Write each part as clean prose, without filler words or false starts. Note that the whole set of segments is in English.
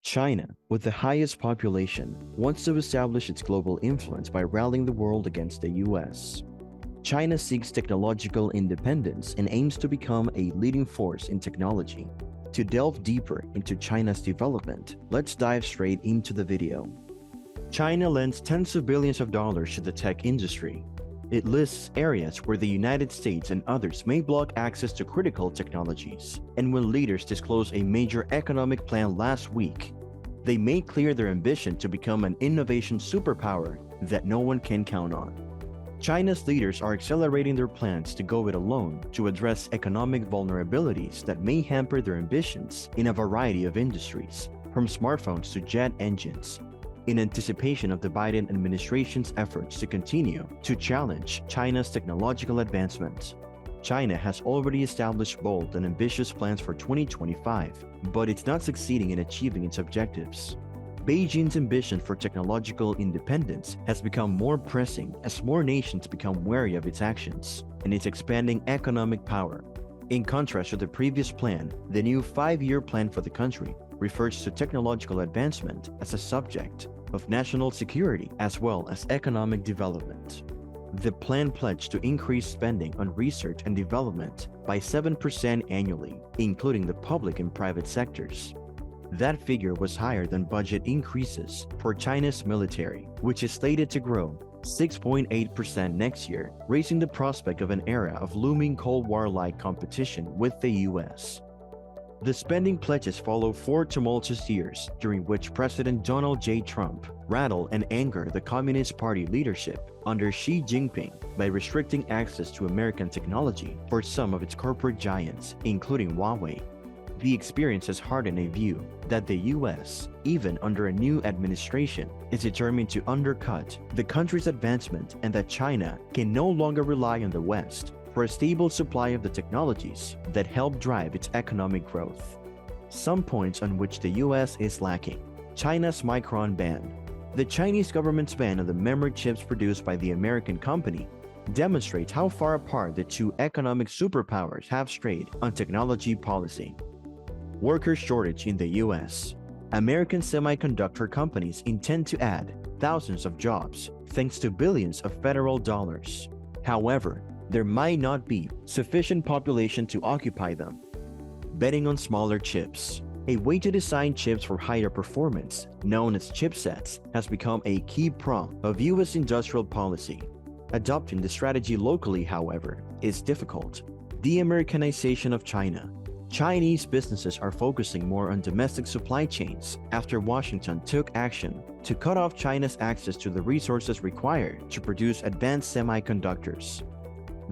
China, with the highest population, wants to establish its global influence by rallying the world against the US. China seeks technological independence and aims to become a leading force in technology. To delve deeper into China's development, let's dive straight into the video. China lends tens of billions of dollars to the tech industry. It lists areas where the United States and others may block access to critical technologies. And when leaders disclosed a major economic plan last week, they made clear their ambition to become an innovation superpower that no one can count on. China's leaders are accelerating their plans to go it alone to address economic vulnerabilities that may hamper their ambitions in a variety of industries, from smartphones to jet engines. In anticipation of the Biden administration's efforts to continue to challenge China's technological advancements, China has already established bold and ambitious plans for 2025, but it's not succeeding in achieving its objectives. Beijing's ambition for technological independence has become more pressing as more nations become wary of its actions and its expanding economic power. In contrast to the previous plan, the new 5-year plan for the country refers to technological advancement as a subject of national security as well as economic development. The plan pledged to increase spending on research and development by 7% annually, including the public and private sectors. That figure was higher than budget increases for China's military, which is slated to grow 6.8% next year, raising the prospect of an era of looming Cold War-like competition with the US. The spending pledges follow 4 tumultuous years during which President Donald J. Trump rattled and angered the Communist Party leadership under Xi Jinping by restricting access to American technology for some of its corporate giants, including Huawei. The experience has hardened a view that the US, even under a new administration, is determined to undercut the country's advancement and that China can no longer rely on the West for a stable supply of the technologies that help drive its economic growth. Some points on which the US is lacking. China's Micron ban. The Chinese government's ban on the memory chips produced by the American company demonstrates how far apart the two economic superpowers have strayed on technology policy. Worker shortage in the US. American semiconductor companies intend to add thousands of jobs thanks to billions of federal dollars. However, there might not be sufficient population to occupy them. Betting on smaller chips. A way to design chips for higher performance, known as chipsets, has become a key prong of US industrial policy. Adopting the strategy locally, however, is difficult. De-Americanization of China. Chinese businesses are focusing more on domestic supply chains after Washington took action to cut off China's access to the resources required to produce advanced semiconductors.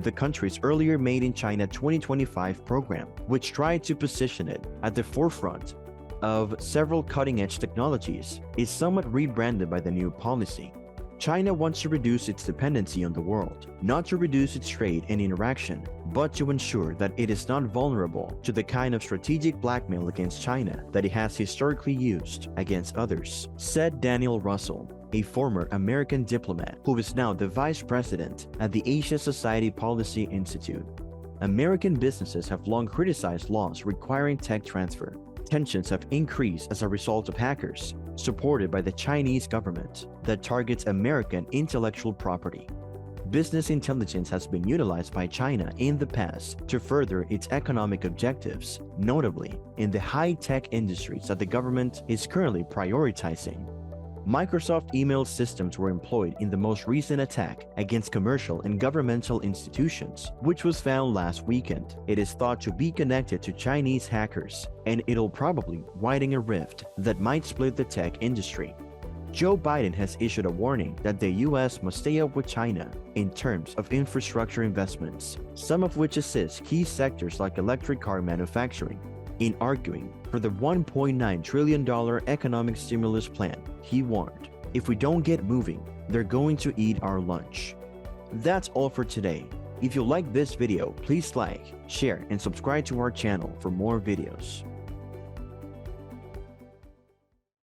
The country's earlier Made in China 2025 program, which tried to position it at the forefront of several cutting-edge technologies, is somewhat rebranded by the new policy. China wants to reduce its dependency on the world, not to reduce its trade and interaction, but to ensure that it is not vulnerable to the kind of strategic blackmail against China that it has historically used against others, said Daniel Russell, a former American diplomat who is now the vice president at the Asia Society Policy Institute. American businesses have long criticized laws requiring tech transfer. Tensions have increased as a result of hackers, supported by the Chinese government, that targets American intellectual property. Business intelligence has been utilized by China in the past to further its economic objectives, notably in the high-tech industries that the government is currently prioritizing. Microsoft email systems were employed in the most recent attack against commercial and governmental institutions, which was found last weekend. It is thought to be connected to Chinese hackers, and it'll probably widen a rift that might split the tech industry. Joe Biden has issued a warning that the US must stay up with China in terms of infrastructure investments, some of which assist key sectors like electric car manufacturing. In arguing for the $1.9 trillion economic stimulus plan, he warned, "If we don't get moving, they're going to eat our lunch." That's all for today. If you like this video, please like, share, and subscribe to our channel for more videos.